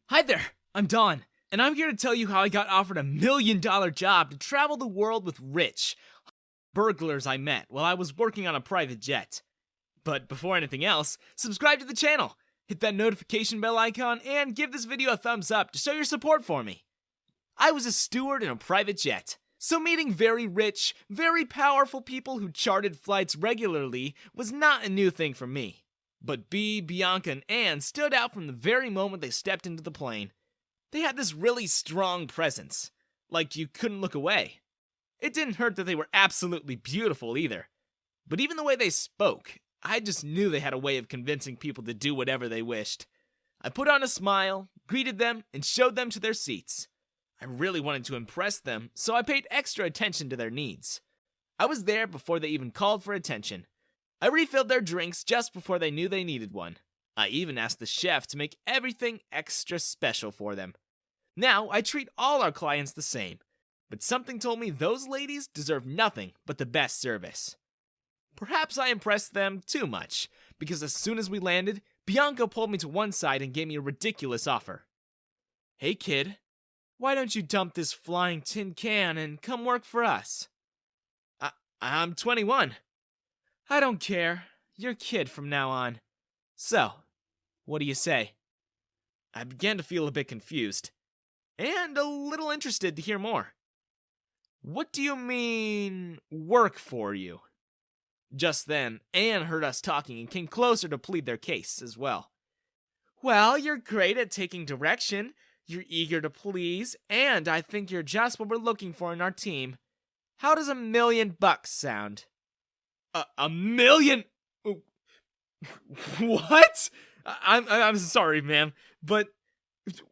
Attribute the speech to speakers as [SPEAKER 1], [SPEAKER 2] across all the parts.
[SPEAKER 1] Hi there, I'm Don, and I'm here to tell you how I got offered $1 million job to travel the world with rich burglars I met while I was working on a private jet. But before anything else, subscribe to the channel, hit that notification bell icon, and give this video a thumbs up to show your support for me. I was a steward in a private jet, so meeting very rich, very powerful people who chartered flights regularly was not a new thing for me. But Bea, Bianca, and Anne stood out from the very moment they stepped into the plane. They had this really strong presence, like you couldn't look away. It didn't hurt that they were absolutely beautiful either. But even the way they spoke, I just knew they had a way of convincing people to do whatever they wished. I put on a smile, greeted them, and showed them to their seats. I really wanted to impress them, so I paid extra attention to their needs. I was there before they even called for attention. I refilled their drinks just before they knew they needed one. I even asked the chef to make everything extra special for them. Now, I treat all our clients the same, but something told me those ladies deserve nothing but the best service. Perhaps I impressed them too much, because as soon as we landed, Bianca pulled me to one side and gave me a ridiculous offer. "Hey kid, why don't you dump this flying tin can and come work for us?" I'm 21. "I don't care. You're kid from now on. So, what do you say?" I began to feel a bit confused, and a little interested to hear more. "What do you mean, work for you?" Just then, Anne heard us talking and came closer to plead their case as well. "Well, you're great at taking direction, you're eager to please, and I think you're just what we're looking for in our team. How does $1 million sound?" A million? What? I'm sorry, ma'am, but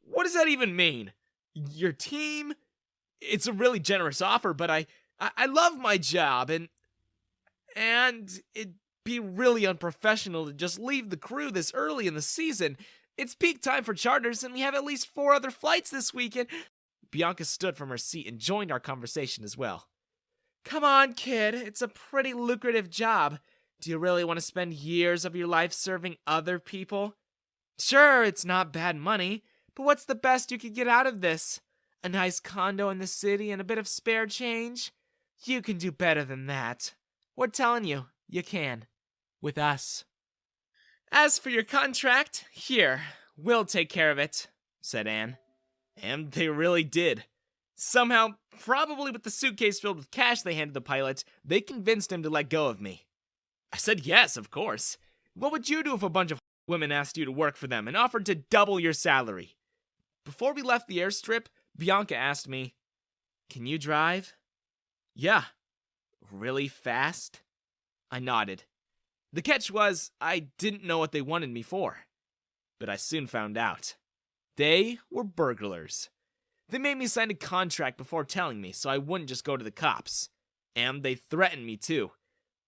[SPEAKER 1] what does that even mean? Your team? It's a really generous offer, but I love my job, and it'd be really unprofessional to just leave the crew this early in the season. It's peak time for charters, and we have at least 4 other flights this weekend. Bianca stood from her seat and joined our conversation as well. "Come on, kid, it's a pretty lucrative job. Do you really want to spend years of your life serving other people? Sure, it's not bad money, but what's the best you could get out of this? A nice condo in the city and a bit of spare change? You can do better than that. We're telling you, you can. With us. As for your contract, here, we'll take care of it," said Anne. And they really did. Somehow, probably with the suitcase filled with cash they handed the pilot, they convinced him to let go of me. I said yes, of course. What would you do if a bunch of women asked you to work for them and offered to double your salary? Before we left the airstrip, Bianca asked me, "Can you drive?" "Yeah." "Really fast?" I nodded. The catch was, I didn't know what they wanted me for. But I soon found out. They were burglars. They made me sign a contract before telling me, so I wouldn't just go to the cops. And they threatened me too.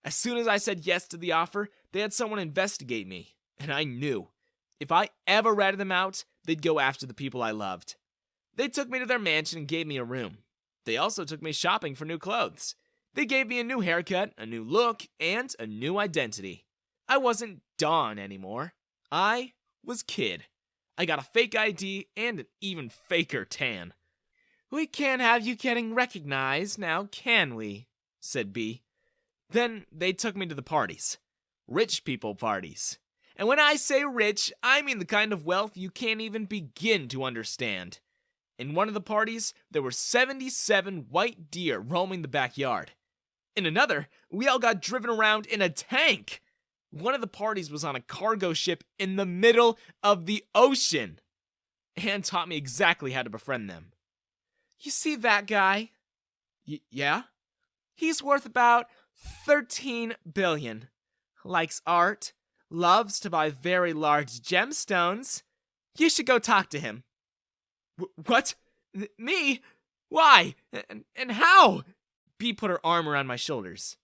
[SPEAKER 1] As soon as I said yes to the offer, they had someone investigate me. And I knew, if I ever ratted them out, they'd go after the people I loved. They took me to their mansion and gave me a room. They also took me shopping for new clothes. They gave me a new haircut, a new look, and a new identity. I wasn't Dawn anymore. I was Kid. I got a fake ID and an even faker tan. "We can't have you getting recognized now, can we?" said Bea. Then they took me to the parties. Rich people parties. And when I say rich, I mean the kind of wealth you can't even begin to understand. In one of the parties, there were 77 white deer roaming the backyard. In another, we all got driven around in a tank. One of the parties was on a cargo ship in the middle of the ocean. Anne taught me exactly how to befriend them. "You see that guy?" Yeah? "He's worth about 13 billion. Likes art, loves to buy very large gemstones. You should go talk to him." What? Me? Why? And how? Bea put her arm around my shoulders.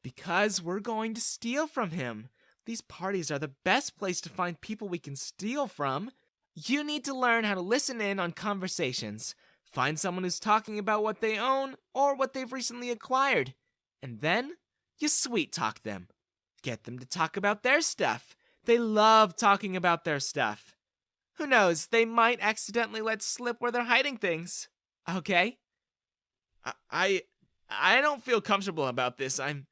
[SPEAKER 1] "Because we're going to steal from him. These parties are the best place to find people we can steal from. You need to learn how to listen in on conversations. Find someone who's talking about what they own or what they've recently acquired. And then, you sweet talk them. Get them to talk about their stuff. They love talking about their stuff. Who knows, they might accidentally let slip where they're hiding things. Okay? I I don't feel comfortable about this. I'm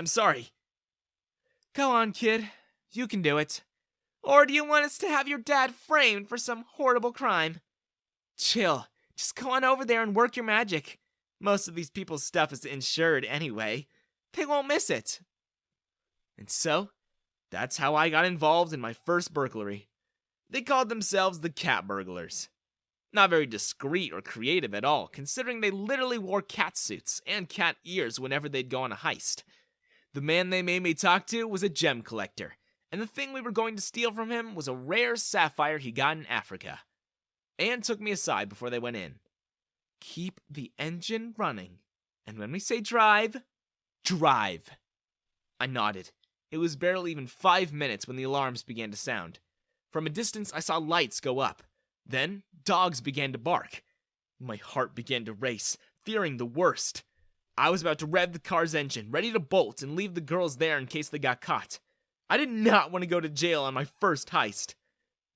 [SPEAKER 1] sorry. Go on, kid. You can do it. Or do you want us to have your dad framed for some horrible crime? Chill. Just go on over there and work your magic. Most of these people's stuff is insured anyway. They won't miss it. And so, that's how I got involved in my first burglary. They called themselves the Cat Burglars. Not very discreet or creative at all, considering they literally wore cat suits and cat ears whenever they'd go on a heist. The man they made me talk to was a gem collector, and the thing we were going to steal from him was a rare sapphire he got in Africa. Anne took me aside before they went in. Keep the engine running, and when we say drive, drive. I nodded. It was barely even 5 minutes when the alarms began to sound. From a distance, I saw lights go up. Then, dogs began to bark. My heart began to race, fearing the worst. I was about to rev the car's engine, ready to bolt and leave the girls there in case they got caught. I did not want to go to jail on my first heist.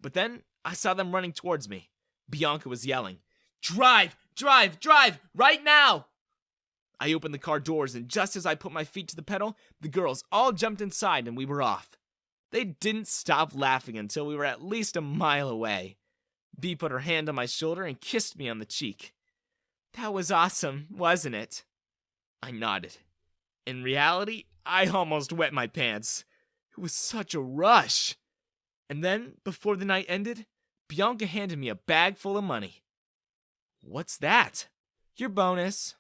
[SPEAKER 1] But then, I saw them running towards me. Bianca was yelling, "Drive! Drive! Drive! Right now!" I opened the car doors, and just as I put my feet to the pedal, the girls all jumped inside and we were off. They didn't stop laughing until we were at least a mile away. Bea put her hand on my shoulder and kissed me on the cheek. That was awesome, wasn't it? I nodded. In reality, I almost wet my pants. It was such a rush. And then, before the night ended, Bianca handed me a bag full of money. What's that? Your bonus.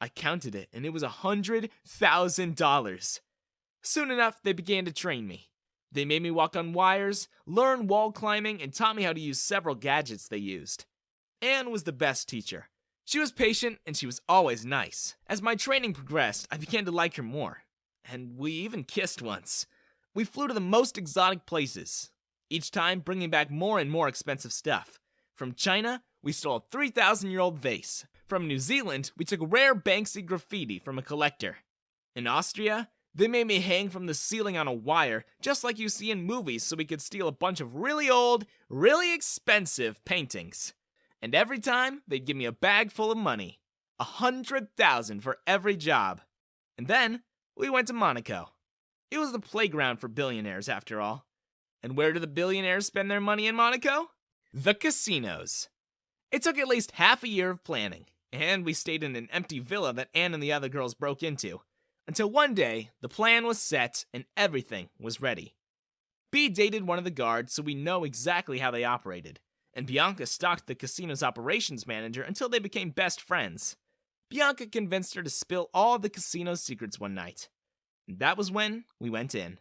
[SPEAKER 1] I counted it, and it was $100,000. Soon enough, they began to train me. They made me walk on wires, learn wall climbing, and taught me how to use several gadgets they used. Anne was the best teacher. She was patient, and she was always nice. As my training progressed, I began to like her more. And we even kissed once. We flew to the most exotic places, each time bringing back more and more expensive stuff. From China, we stole a 3,000-year-old vase. From New Zealand, we took rare Banksy graffiti from a collector. In Austria, they made me hang from the ceiling on a wire, just like you see in movies, so we could steal a bunch of really old, really expensive paintings. And every time, they'd give me a bag full of money. $100,000 for every job. And then, we went to Monaco. It was the playground for billionaires, after all. And where do the billionaires spend their money in Monaco? The casinos. It took at least half a year of planning, and we stayed in an empty villa that Anne and the other girls broke into. Until one day, the plan was set and everything was ready. Bea dated one of the guards, so we know exactly how they operated, and Bianca stalked the casino's operations manager until they became best friends. Bianca convinced her to spill all the casino's secrets one night. And that was when we went in.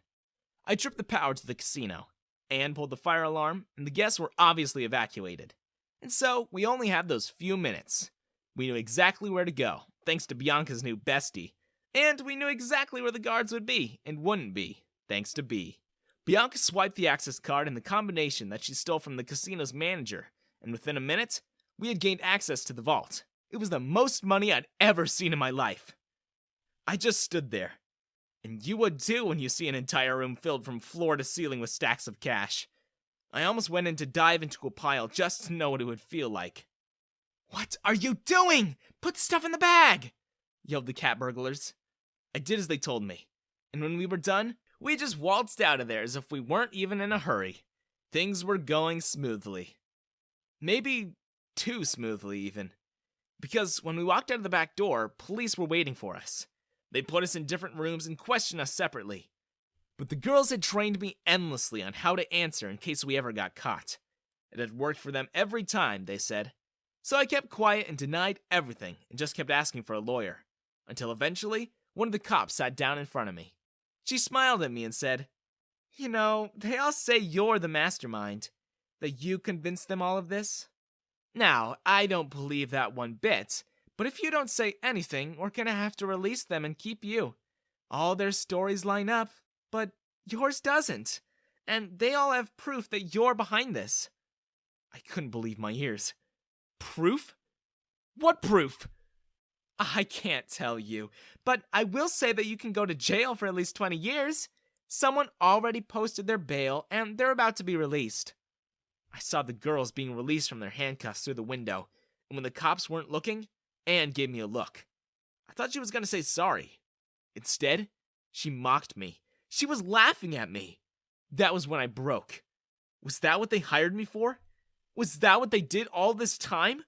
[SPEAKER 1] I tripped the power to the casino. Anne pulled the fire alarm, and the guests were obviously evacuated. And so, we only had those few minutes. We knew exactly where to go, thanks to Bianca's new bestie. And we knew exactly where the guards would be and wouldn't be, thanks to Bea. Bianca swiped the access card and the combination that she stole from the casino's manager, and within a minute, we had gained access to the vault. It was the most money I'd ever seen in my life. I just stood there. And you would too when you see an entire room filled from floor to ceiling with stacks of cash. I almost went in to dive into a pile just to know what it would feel like. "What are you doing? Put stuff in the bag!" yelled the cat burglars. I did as they told me, and when we were done, we just waltzed out of there as if we weren't even in a hurry. Things were going smoothly. Maybe too smoothly, even. Because when we walked out of the back door, police were waiting for us. They put us in different rooms and questioned us separately. But the girls had trained me endlessly on how to answer in case we ever got caught. It had worked for them every time, they said. So I kept quiet and denied everything and just kept asking for a lawyer. Until eventually, one of the cops sat down in front of me. She smiled at me and said, "You know, they all say you're the mastermind, that you convinced them all of this. Now, I don't believe that one bit, but if you don't say anything, we're gonna have to release them and keep you. All their stories line up, but yours doesn't. And they all have proof that you're behind this." I couldn't believe my ears. Proof? What proof? I can't tell you, but I will say that you can go to jail for at least 20 years. Someone already posted their bail, and they're about to be released. I saw the girls being released from their handcuffs through the window, and when the cops weren't looking, Anne gave me a look. I thought she was going to say sorry. Instead, she mocked me. She was laughing at me. That was when I broke. Was that what they hired me for? Was that what they did all this time?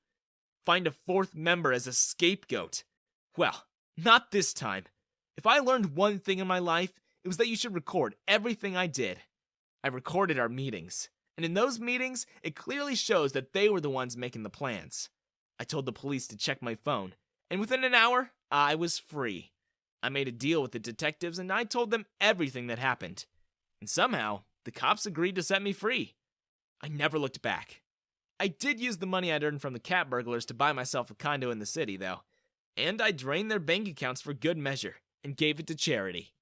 [SPEAKER 1] Find a fourth member as a scapegoat. Well, not this time. If I learned one thing in my life, it was that you should record everything I did. I recorded our meetings, and in those meetings, it clearly shows that they were the ones making the plans. I told the police to check my phone, and within an hour, I was free. I made a deal with the detectives, and I told them everything that happened. And somehow, the cops agreed to set me free. I never looked back. I did use the money I'd earned from the cat burglars to buy myself a condo in the city, though. And I drained their bank accounts for good measure and gave it to charity.